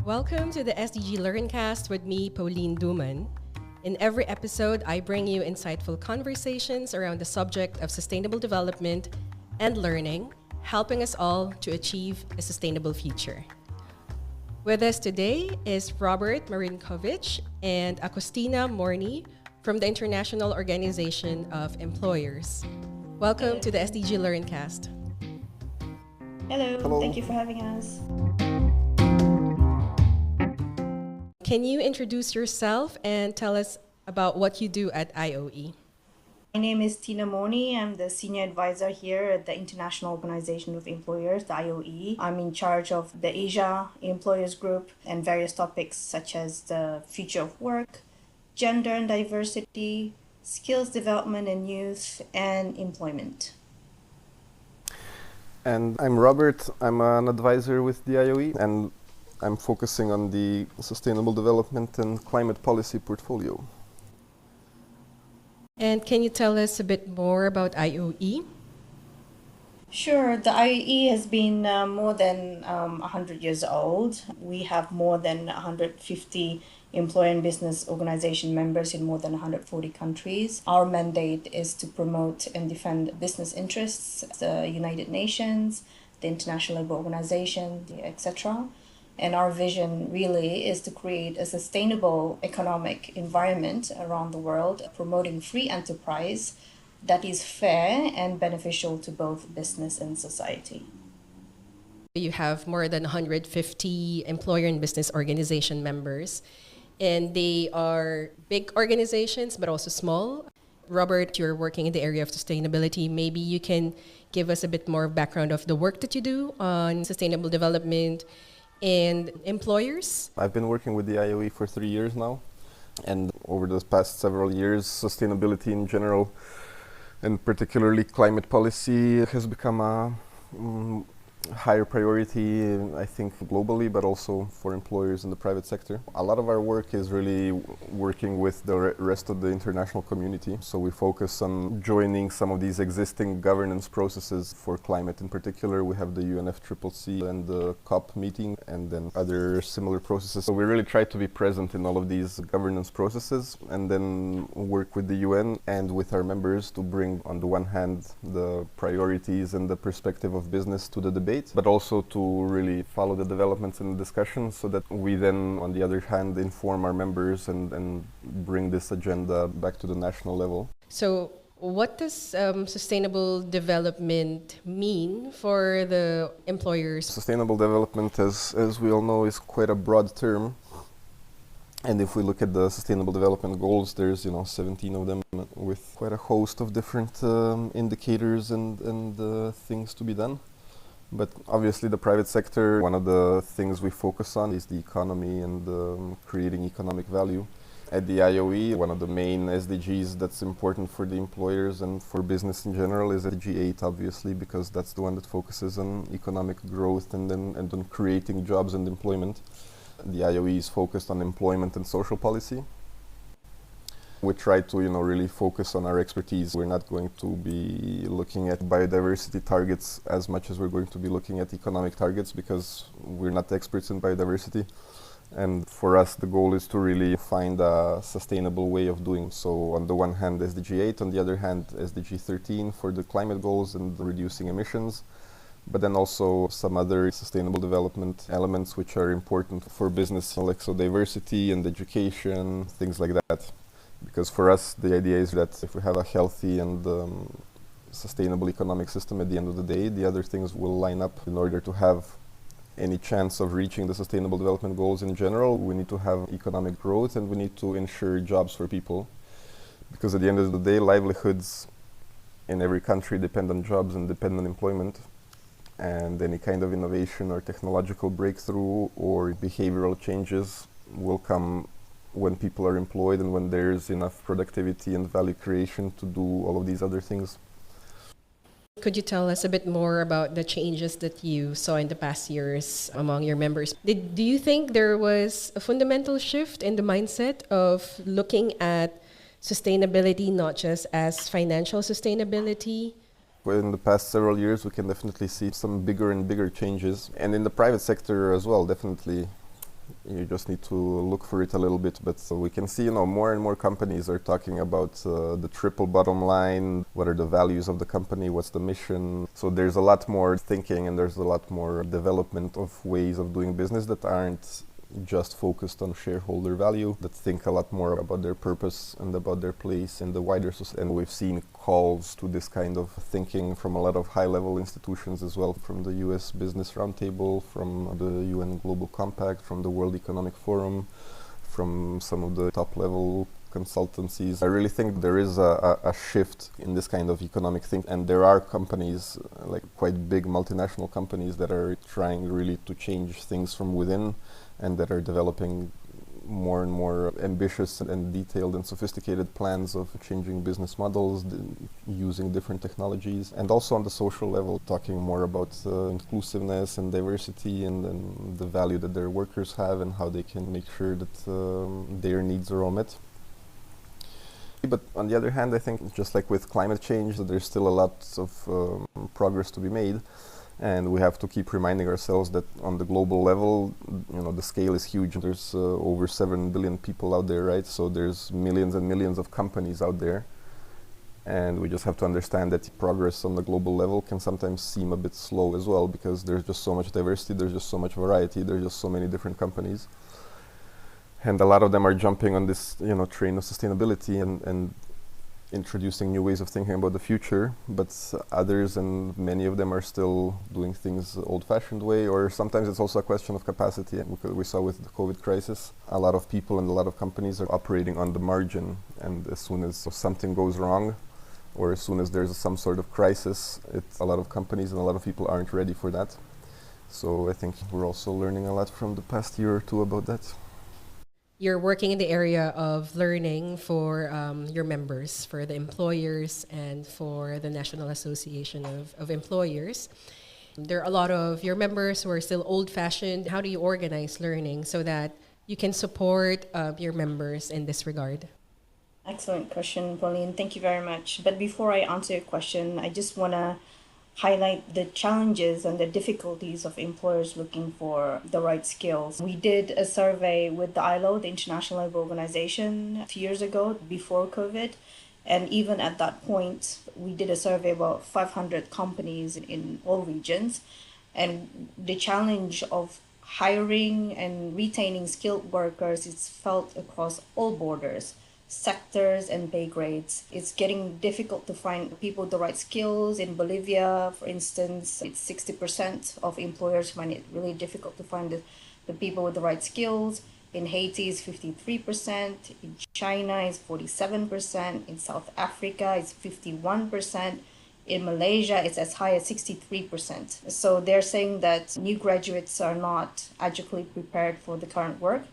Welcome to the SDG Learncast with me, Pauline Duman. In every episode, I bring you insightful conversations around the subject of sustainable development and learning, helping us all to achieve a sustainable future. With us today is Robert Marinkovic and Agostina Morni from the International Organization of Employers. Welcome to the SDG Learncast. Hello, thank you for having us. Can you introduce yourself and tell us about what you do at IOE? My name is Tina Moni. I'm the Senior Advisor here at the International Organization of Employers, the IOE. I'm in charge of the Asia Employers Group and various topics such as the future of work, gender and diversity, skills development and youth, and employment. And I'm Robert. I'm an advisor with the IOE, and I'm focusing on the sustainable development and climate policy portfolio. And can you tell us a bit more about IOE? Sure, the IOE has been more than 100 years old. We have more than 150 employer and business organization members in more than 140 countries. Our mandate is to promote and defend business interests, the United Nations, the International Labour Organization, etc. And our vision really is to create a sustainable economic environment around the world, promoting free enterprise that is fair and beneficial to both business and society. You have more than 150 employer and business organization members, and they are big organizations but also small. Robert, you're working in the area of sustainability. Maybe you can give us a bit more background of the work that you do on sustainable development and employers. I've been working with the IOE for 3 years now, and over the past several years, sustainability in general, and particularly climate policy, has become a higher priority, I think, globally, but also for employers in the private sector. A lot of our work is really working with the rest of the international community. So we focus on joining some of these existing governance processes for climate. In particular, we have the UNFCCC and the COP meeting, and then other similar processes. So we really try to be present in all of these governance processes, and then work with the UN and with our members to bring, on the one hand, the priorities and the perspective of business to the debate, but also to really follow the developments in the discussion, so that we then, on the other hand, inform our members and bring this agenda back to the national level. So what does sustainable development mean for the employers? Sustainable development, as we all know, is quite a broad term. And if we look at the Sustainable Development Goals, there's 17 of them with quite a host of different indicators and things to be done. But obviously the private sector, one of the things we focus on is the economy and creating economic value. At the IOE, one of the main SDGs that's important for the employers and for business in general is SDG 8, obviously, because that's the one that focuses on economic growth and on creating jobs and employment. The IOE is focused on employment and social policy. We try to, really focus on our expertise. We're not going to be looking at biodiversity targets as much as we're going to be looking at economic targets, because we're not experts in biodiversity. And for us, the goal is to really find a sustainable way of doing so. On the one hand, SDG 8, on the other hand, SDG 13 for the climate goals and reducing emissions, but then also some other sustainable development elements which are important for business, like so diversity and education, things like that. Because for us, the idea is that if we have a healthy and sustainable economic system at the end of the day, the other things will line up. In order to have any chance of reaching the sustainable development goals in general, we need to have economic growth and we need to ensure jobs for people. Because at the end of the day, livelihoods in every country depend on jobs and depend on employment. And any kind of innovation or technological breakthrough or behavioral changes will come when people are employed and when there's enough productivity and value creation to do all of these other things. Could you tell us a bit more about the changes that you saw in the past years among your members? Do you think there was a fundamental shift in the mindset of looking at sustainability not just as financial sustainability? In the past several years, we can definitely see some bigger and bigger changes. And in the private sector as well, definitely. You just need to look for it a little bit, but we can see, more and more companies are talking about the triple bottom line. What are the values of the company? What's the mission? So there's a lot more thinking and there's a lot more development of ways of doing business that aren't just focused on shareholder value, that think a lot more about their purpose and about their place in the wider society. And we've seen calls to this kind of thinking from a lot of high-level institutions as well, from the US Business Roundtable, from the UN Global Compact, from the World Economic Forum, from some of the top-level consultancies. I really think there is a shift in this kind of economic thing, and there are companies, like quite big multinational companies, that are trying really to change things from within, and that are developing more and more ambitious and detailed and sophisticated plans of changing business models, using different technologies, and also on the social level, talking more about inclusiveness and diversity and the value that their workers have and how they can make sure that their needs are all met. But on the other hand, I think just like with climate change, there's still a lot of progress to be made. And we have to keep reminding ourselves that on the global level, the scale is huge. There's over 7 billion people out there, right? So there's millions and millions of companies out there. And we just have to understand that progress on the global level can sometimes seem a bit slow as well, because there's just so much diversity, there's just so much variety, there's just so many different companies. And a lot of them are jumping on this, train of sustainability and introducing new ways of thinking about the future, but others, and many of them, are still doing things the old-fashioned way, or sometimes it's also a question of capacity. Because we saw with the COVID crisis, a lot of people and a lot of companies are operating on the margin, and as soon as something goes wrong, or as soon as there's some sort of crisis, a lot of companies and a lot of people aren't ready for that. So I think we're also learning a lot from the past year or two about that. You're working in the area of learning for your members, for the employers, and for the National Association of Employers. There are a lot of your members who are still old-fashioned. How do you organize learning so that you can support your members in this regard? Excellent question, Pauline. Thank you very much. But before I answer your question, I just want to highlight the challenges and the difficulties of employers looking for the right skills. We did a survey with the ILO, the International Labour Organization, a few years ago, before COVID. And even at that point, we did a survey about 500 companies in all regions. And the challenge of hiring and retaining skilled workers is felt across all borders, sectors, and pay grades. It's getting difficult to find people with the right skills. In Bolivia, for instance, it's 60% of employers find it really difficult to find the people with the right skills. In Haiti, it's 53%. In China, it's 47%. In South Africa, it's 51%. In Malaysia, it's as high as 63%. So they're saying that new graduates are not adequately prepared for the current work.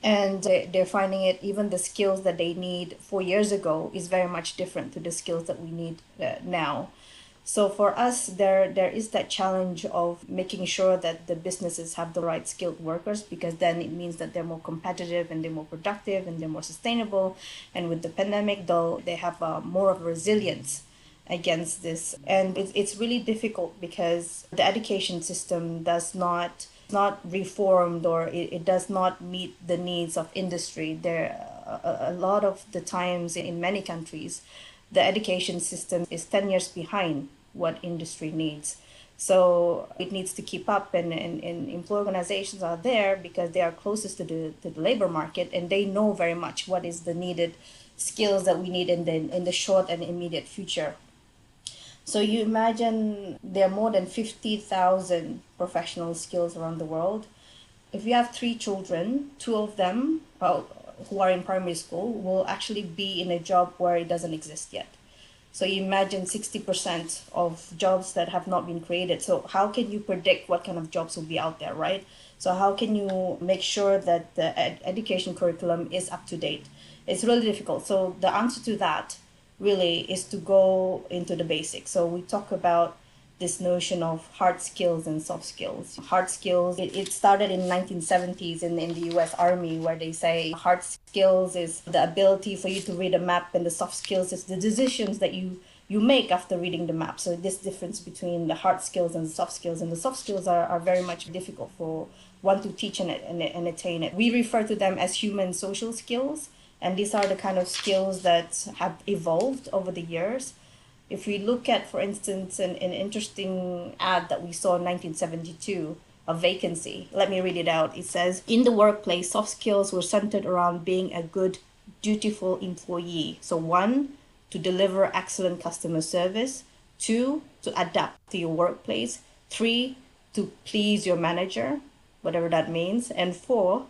And they're finding it, even the skills that they need 4 years ago is very much different to the skills that we need now. So for us, there is that challenge of making sure that the businesses have the right skilled workers, because then it means that they're more competitive and they're more productive and they're more sustainable. And with the pandemic, though, they have more of a resilience against this. And it's really difficult because the education system does not reformed, or it does not meet the needs of industry. There a lot of the times in many countries, the education system is 10 years behind what industry needs. So it needs to keep up, and employee organizations are there because they are closest to the labor market, and they know very much what is the needed skills that we need in the short and immediate future. So you imagine there are more than 50,000 professional skills around the world. If you have 3 children, 2 of them who are in primary school will actually be in a job where it doesn't exist yet. So you imagine 60% of jobs that have not been created. So how can you predict what kind of jobs will be out there, right? So how can you make sure that the education curriculum is up to date? It's really difficult. So the answer to that really is to go into the basics. So we talk about this notion of hard skills and soft skills. Hard skills, it started in 1970s in the US Army, where they say hard skills is the ability for you to read a map, and the soft skills is the decisions that you you make after reading the map. So this difference between the hard skills and the soft skills, and the soft skills are very much difficult for one to teach and attain it. We refer to them as human social skills, and these are the kind of skills that have evolved over the years. If we look at, for instance, an interesting ad that we saw in 1972, a vacancy. Let me read it out. It says, in the workplace, soft skills were centered around being a good, dutiful employee. So 1, to deliver excellent customer service. 2, to adapt to your workplace. 3, to please your manager, whatever that means. And 4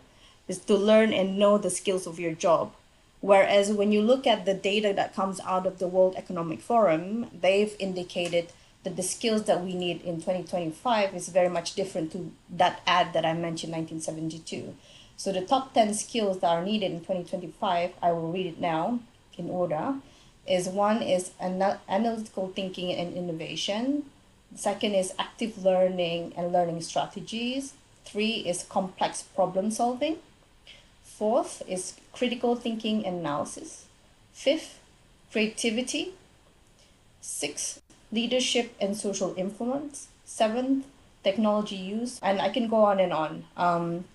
is to learn and know the skills of your job. Whereas when you look at the data that comes out of the World Economic Forum, they've indicated that the skills that we need in 2025 is very much different to that ad that I mentioned, 1972. So the top 10 skills that are needed in 2025, I will read it now in order, is 1 is analytical thinking and innovation. 2nd is active learning and learning strategies. 3 is complex problem solving. 4th is critical thinking and analysis. 5th, creativity. 6th, leadership and social influence. 7th, technology use. And I can go on and on.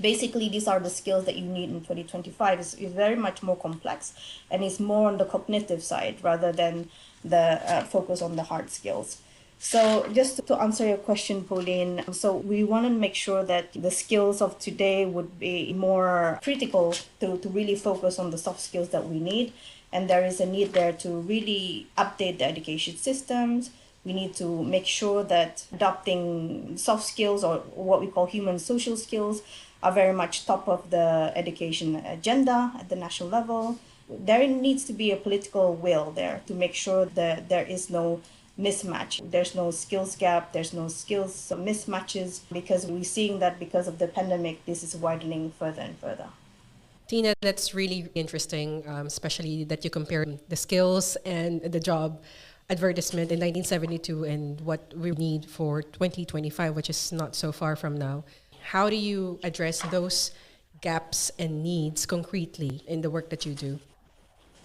Basically, these are the skills that you need in 2025. It's very much more complex, and it's more on the cognitive side rather than the focus on the hard skills. So just to answer your question, Pauline, so we want to make sure that the skills of today would be more critical to really focus on the soft skills that we need. And there is a need there to really update the education systems. We need to make sure that adopting soft skills, or what we call human social skills, are very much top of the education agenda at the national level. There needs to be a political will there to make sure that there is no mismatch. There's no skills gap, there's no skills mismatches, because we're seeing that because of the pandemic, this is widening further and further. Tina, that's really interesting, especially that you compare the skills and the job advertisement in 1972 and what we need for 2025, which is not so far from now. How do you address those gaps and needs concretely in the work that you do?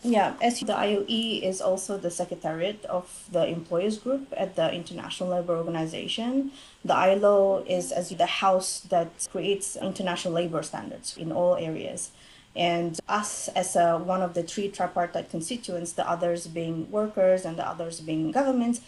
Yeah, as the IOE is also the secretariat of the employers group at the International Labour Organization. The ILO is as the house that creates international labor standards in all areas. And us as one of the 3 tripartite constituents, the others being workers and the others being governments,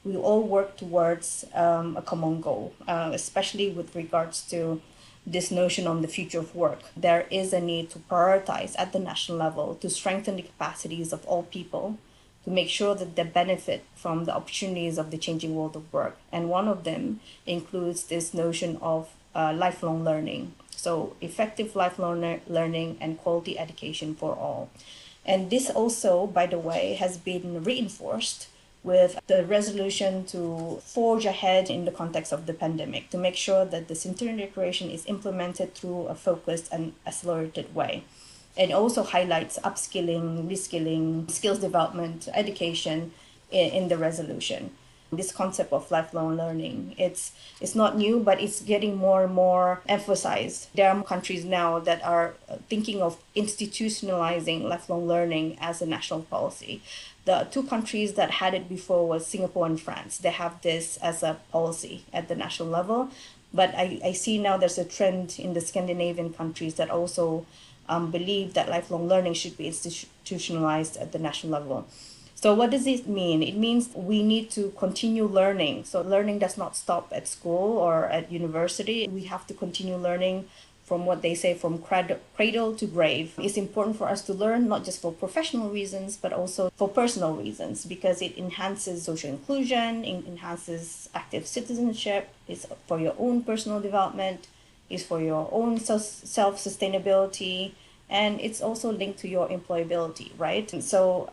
we all work towards a common goal, especially with regards to this notion on the future of work. There is a need to prioritize at the national level to strengthen the capacities of all people to make sure that they benefit from the opportunities of the changing world of work. And one of them includes this notion of lifelong learning. So effective lifelong learning and quality education for all. And this also, by the way, has been reinforced with the resolution to forge ahead in the context of the pandemic, to make sure that the Centennial Declaration is implemented through a focused and accelerated way. It also highlights upskilling, reskilling, skills development, education in the resolution. This concept of lifelong learning, it's not new, but it's getting more and more emphasized. There are countries now that are thinking of institutionalizing lifelong learning as a national policy. The 2 countries that had it before was Singapore and France. They have this as a policy at the national level. But I see now there's a trend in the Scandinavian countries that also believe that lifelong learning should be institutionalized at the national level. So what does it mean? It means we need to continue learning. So learning does not stop at school or at university. We have to continue learning from what they say, from cradle to grave. It's important for us to learn, not just for professional reasons, but also for personal reasons, because it enhances social inclusion, it enhances active citizenship, it's for your own personal development, it's for your own self-sustainability, and it's also linked to your employability, right? And so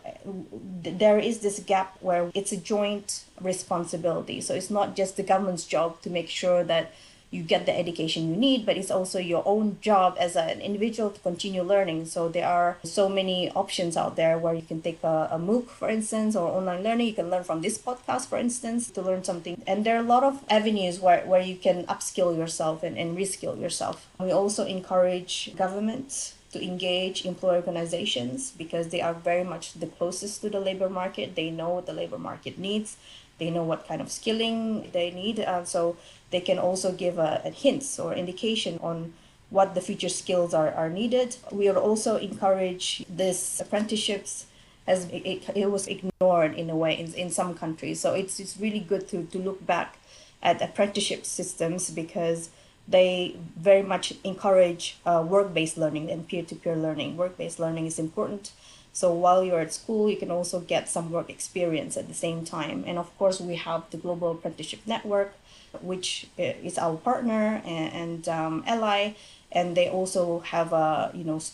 there is this gap where it's a joint responsibility. So it's not just the government's job to make sure that you get the education you need, but it's also your own job as an individual to continue learning. So there are so many options out there where you can take a MOOC, for instance, or online learning. You can learn from this podcast, for instance, to learn something. And there are a lot of avenues where you can upskill yourself and reskill yourself. We also encourage governments to engage employer organizations because they are very much the closest to the labor market. They know what the labor market needs. They know what kind of skilling they need. So they can also give a hints or indication on what the future skills are needed. We will also encourage this apprenticeships as it was ignored in a way in some countries. So it's really good to look back at apprenticeship systems because they very much encourage work-based learning and peer-to-peer learning. Work-based learning is important. So while you're at school, you can also get some work experience at the same time. And of course, we have the Global Apprenticeship Network, which is our partner and ally, and they also have a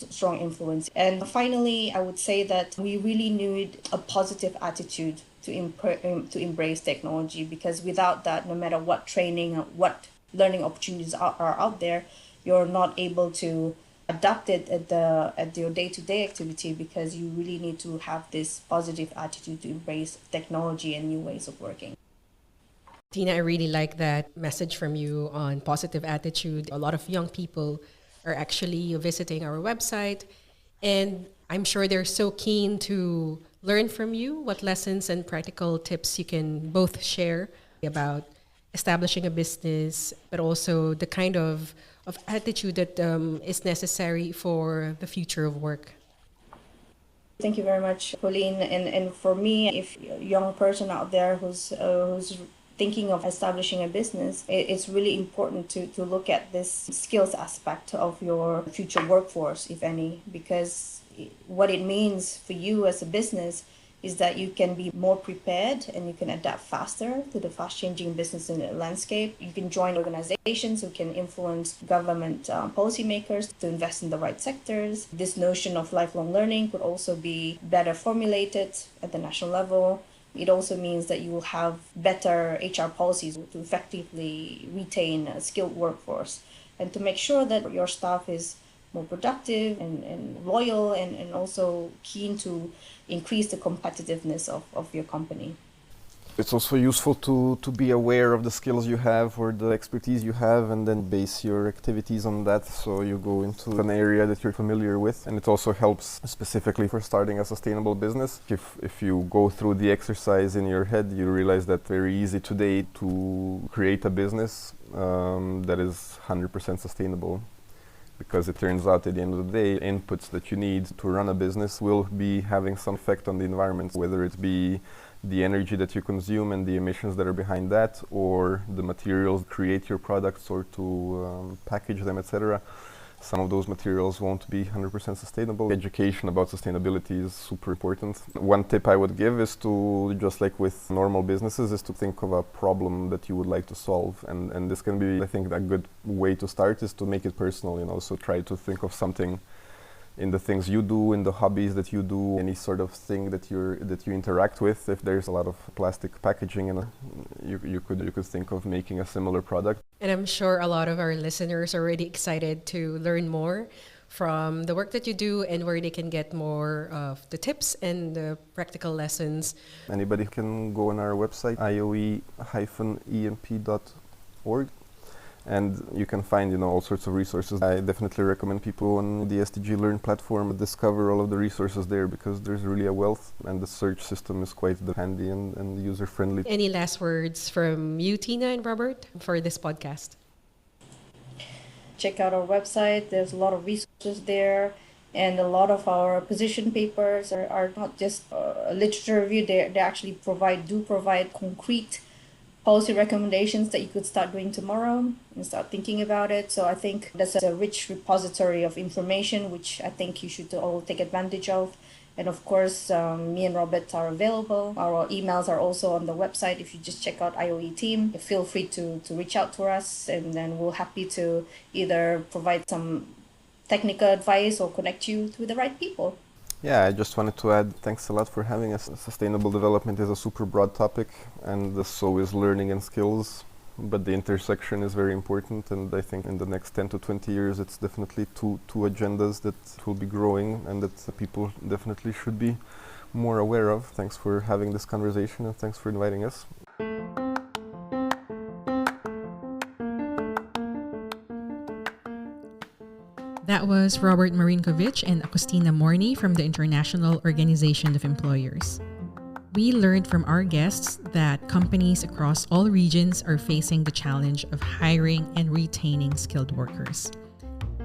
strong influence. And finally, I would say that we really need a positive attitude to embrace technology, because without that, no matter what training, what learning opportunities are out there, you're not able to adapt it at your day-to-day activity, because you really need to have this positive attitude to embrace technology and new ways of working. Tina, I really like that message from you on positive attitude. A lot of young people are actually visiting our website, and I'm sure they're so keen to learn from you what lessons and practical tips you can both share about establishing a business, but also the kind of attitude that is necessary for the future of work. Thank you very much, Pauline. And for me, if a young person out there who's thinking of establishing a business, it's really important to look at this skills aspect of your future workforce, if any, because what it means for you as a business is that you can be more prepared and you can adapt faster to the fast-changing business landscape. You can join organizations who can influence government policymakers to invest in the right sectors. This notion of lifelong learning could also be better formulated at the national level. It also means that you will have better HR policies to effectively retain a skilled workforce and to make sure that your staff is more productive and loyal and also keen to increase the competitiveness of your company. It's also useful to be aware of the skills you have or the expertise you have, and then base your activities on that, so you go into an area that you're familiar with. And it also helps specifically for starting a sustainable business. If you go through the exercise in your head, you realize that very easy today to create a business that is 100% sustainable. Because it turns out at the end of the day, inputs that you need to run a business will be having some effect on the environment, whether it be the energy that you consume and the emissions that are behind that, or the materials to create your products or to package them, etc. Some of those materials won't be 100% sustainable. Education about sustainability is super important. One tip I would give is to, just like with normal businesses, is to think of a problem that you would like to solve. And this can be, I think, a good way to start is to make it personal, so try to think of something in the things you do, in the hobbies that you do, any sort of thing that you interact with. If there's a lot of plastic packaging, and you could think of making a similar product. And I'm sure a lot of our listeners are already excited to learn more from the work that you do and where they can get more of the tips and the practical lessons. Anybody can go on our website, ioe-emp.org. And you can find, all sorts of resources. I definitely recommend people on the SDG Learn platform discover all of the resources there, because there's really a wealth, and the search system is quite handy and user-friendly. Any last words from you, Tina and Robert, for this podcast? Check out our website. There's a lot of resources there, and a lot of our position papers are not just a literature review. They actually provide concrete policy recommendations that you could start doing tomorrow and start thinking about it. So I think that's a rich repository of information, which I think you should all take advantage of. And of course, me and Robert are available. Our emails are also on the website. If you just check out IOE team, feel free to reach out to us, and then we're happy to either provide some technical advice or connect you to the right people. Yeah, I just wanted to add, thanks a lot for having us. Sustainable development is a super broad topic, and so is learning and skills, but the intersection is very important, and I think in the next 10 to 20 years it's definitely two agendas that will be growing and that people definitely should be more aware of. Thanks for having this conversation, and thanks for inviting us. That was Robert Marinkovic and Agustina Morny from the International Organization of Employers. We learned from our guests that companies across all regions are facing the challenge of hiring and retaining skilled workers.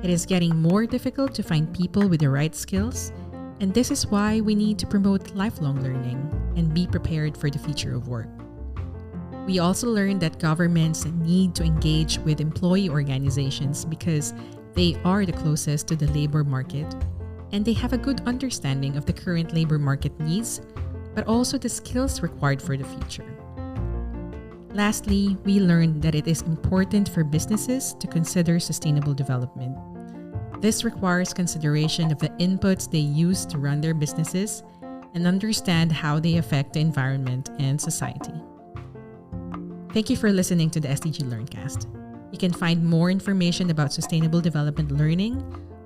It is getting more difficult to find people with the right skills, and this is why we need to promote lifelong learning and be prepared for the future of work. We also learned that governments need to engage with employee organizations because they are the closest to the labor market, and they have a good understanding of the current labor market needs, but also the skills required for the future. Lastly, we learned that it is important for businesses to consider sustainable development. This requires consideration of the inputs they use to run their businesses and understand how they affect the environment and society. Thank you for listening to the SDG LearnCast. You can find more information about sustainable development learning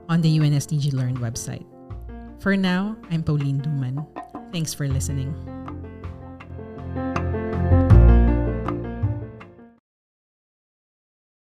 on the UN SDG Learn website. For now, I'm Pauline Duman. Thanks for listening.